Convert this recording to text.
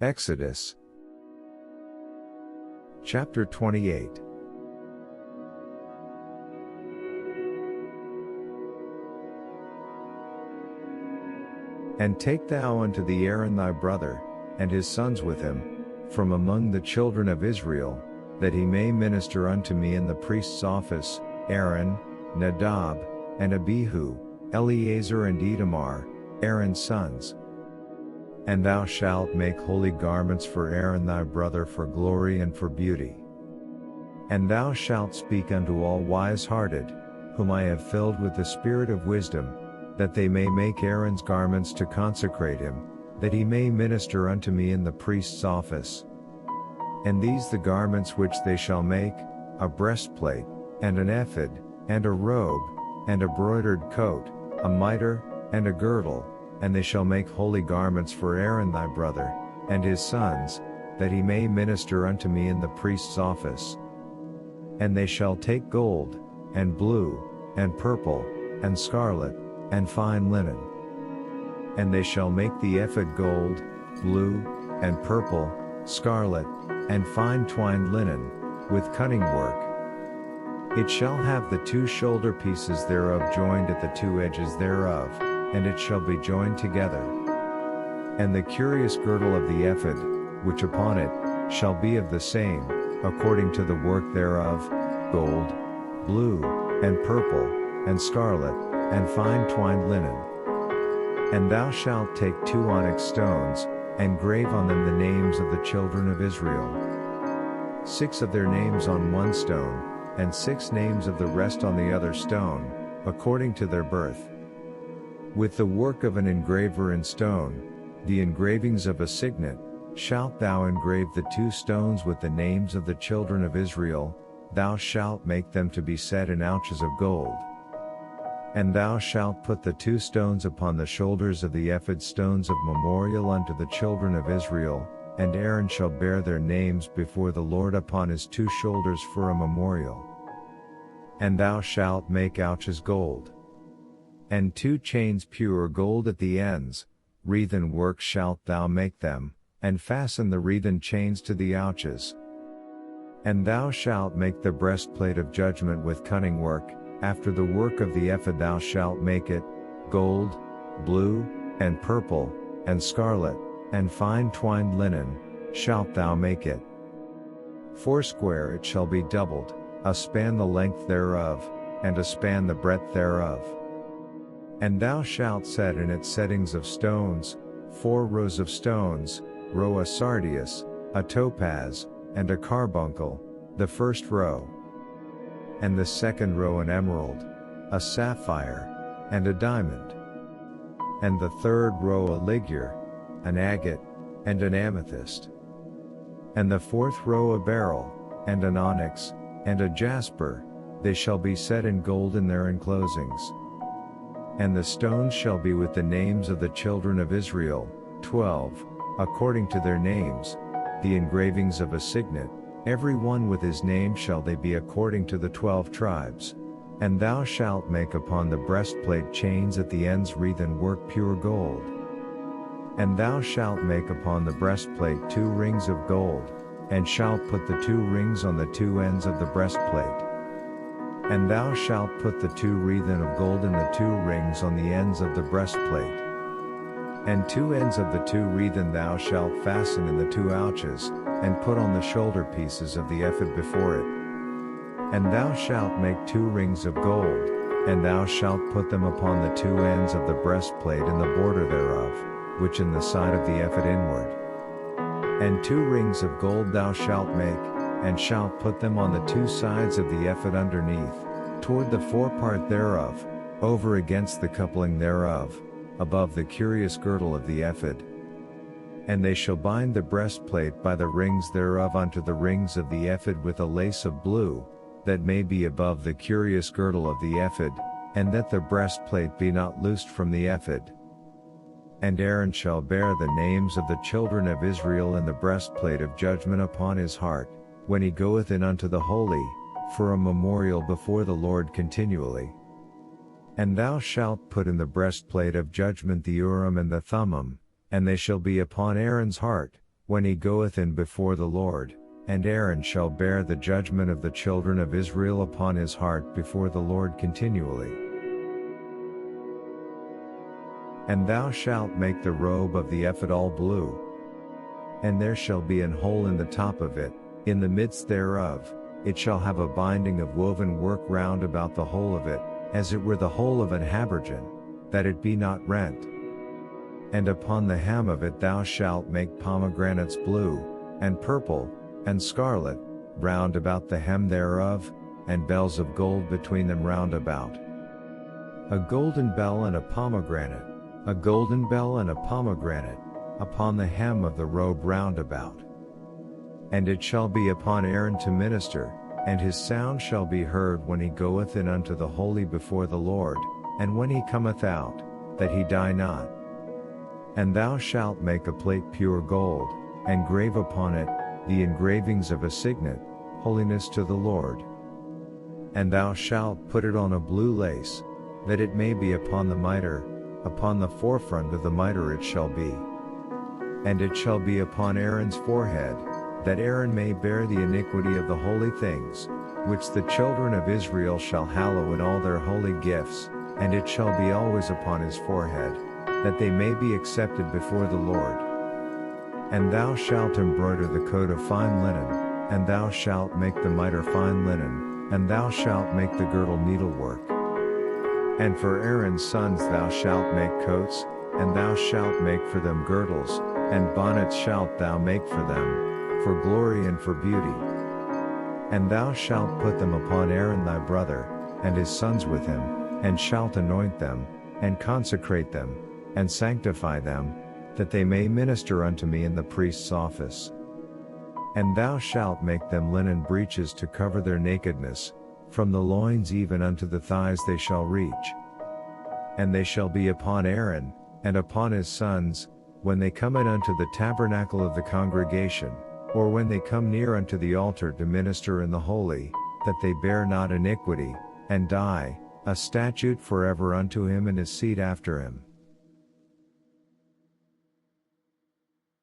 Exodus chapter 28. And take thou unto thee Aaron thy brother, and his sons with him, from among the children of Israel, that he may minister unto me in the priest's office, Aaron, Nadab, and Abihu, Eleazar and Itamar, Aaron's sons. And thou shalt make holy garments for Aaron thy brother for glory and for beauty. And thou shalt speak unto all wise-hearted, whom I have filled with the spirit of wisdom, that they may make Aaron's garments to consecrate him, that he may minister unto me in the priest's office. And these the garments which they shall make, a breastplate, and an ephod, and a robe, and a broidered coat, a mitre, and a girdle, and they shall make holy garments for Aaron thy brother, and his sons, that he may minister unto me in the priest's office. And they shall take gold, and blue, and purple, and scarlet, and fine linen. And they shall make the ephod gold, blue, and purple, scarlet, and fine twined linen, with cunning work. It shall have the two shoulder pieces thereof joined at the two edges thereof, and it shall be joined together. And the curious girdle of the ephod, which upon it, shall be of the same, according to the work thereof, gold, blue, and purple, and scarlet, and fine twined linen. And thou shalt take 2 onyx stones, and grave on them the names of the children of Israel. 6 of their names on one stone, and 6 names of the rest on the other stone, according to their birth. With the work of an engraver in stone, the engravings of a signet, shalt thou engrave the 2 stones with the names of the children of Israel. Thou shalt make them to be set in ouches of gold. And thou shalt put the 2 stones upon the shoulders of the ephod, stones of memorial unto the children of Israel, and Aaron shall bear their names before the Lord upon his 2 shoulders for a memorial. And thou shalt make ouches gold. And 2 chains pure gold at the ends, wreathen work shalt thou make them, and fasten the wreathen chains to the ouches. And thou shalt make the breastplate of judgment with cunning work. After the work of the ephod thou shalt make it, gold, blue, and purple, and scarlet, and fine twined linen, shalt thou make it. 4 it shall be doubled, a span the length thereof, and a span the breadth thereof. And thou shalt set in it settings of stones, 4 rows of stones, row a sardius, a topaz, and a carbuncle, the first row. And the second row an emerald, a sapphire, and a diamond. And the third row a ligure, an agate, and an amethyst. And the 4th row a beryl, and an onyx, and a jasper, they shall be set in gold in their enclosings. And the stones shall be with the names of the children of Israel, 12, according to their names, the engravings of a signet. Every one with his name shall they be according to the 12 tribes. And thou shalt make upon the breastplate chains at the ends wreathen work pure gold. And thou shalt make upon the breastplate 2 rings of gold, and shalt put the 2 rings on the 2 ends of the breastplate. And thou shalt put the 2 wreathen of gold in the 2 rings on the ends of the breastplate. And 2 ends of the 2 wreathen thou shalt fasten in the 2 ouches, and put on the shoulder pieces of the ephod before it. And thou shalt make 2 rings of gold, and thou shalt put them upon the 2 ends of the breastplate in the border thereof, which in the side of the ephod inward. And 2 rings of gold thou shalt make, and shalt put them on the 2 sides of the ephod underneath, toward the forepart thereof, over against the coupling thereof, above the curious girdle of the ephod. And they shall bind the breastplate by the rings thereof unto the rings of the ephod with a lace of blue, that may be above the curious girdle of the ephod, and that the breastplate be not loosed from the ephod. And Aaron shall bear the names of the children of Israel in the breastplate of judgment upon his heart, when he goeth in unto the holy, for a memorial before the Lord continually. And thou shalt put in the breastplate of judgment the Urim and the Thummim, and they shall be upon Aaron's heart, when he goeth in before the Lord, and Aaron shall bear the judgment of the children of Israel upon his heart before the Lord continually. And thou shalt make the robe of the ephod all blue. And there shall be an hole in the top of it, in the midst thereof, it shall have a binding of woven work round about the whole of it, as it were the hole of an habergeon, that it be not rent. And upon the hem of it thou shalt make pomegranates blue, and purple, and scarlet, round about the hem thereof, and bells of gold between them round about. A golden bell and a pomegranate, a golden bell and a pomegranate, upon the hem of the robe round about. And it shall be upon Aaron to minister, and his sound shall be heard when he goeth in unto the holy before the Lord, and when he cometh out, that he die not. And thou shalt make a plate pure gold, and grave upon it the engravings of a signet, holiness to the Lord. And thou shalt put it on a blue lace, that it may be upon the mitre, upon the forefront of the mitre it shall be. And it shall be upon Aaron's forehead, that Aaron may bear the iniquity of the holy things, which the children of Israel shall hallow in all their holy gifts, and it shall be always upon his forehead, that they may be accepted before the Lord. And thou shalt embroider the coat of fine linen, and thou shalt make the mitre fine linen, and thou shalt make the girdle needlework. And for Aaron's sons thou shalt make coats, and thou shalt make for them girdles, and bonnets shalt thou make for them, for glory and for beauty. And thou shalt put them upon Aaron thy brother, and his sons with him, and shalt anoint them, and consecrate them, and sanctify them, that they may minister unto me in the priest's office. And thou shalt make them linen breeches to cover their nakedness, from the loins even unto the thighs they shall reach. And they shall be upon Aaron, and upon his sons, when they come in unto the tabernacle of the congregation, or when they come near unto the altar to minister in the holy, that they bear not iniquity, and die, a statute forever unto him and his seed after him.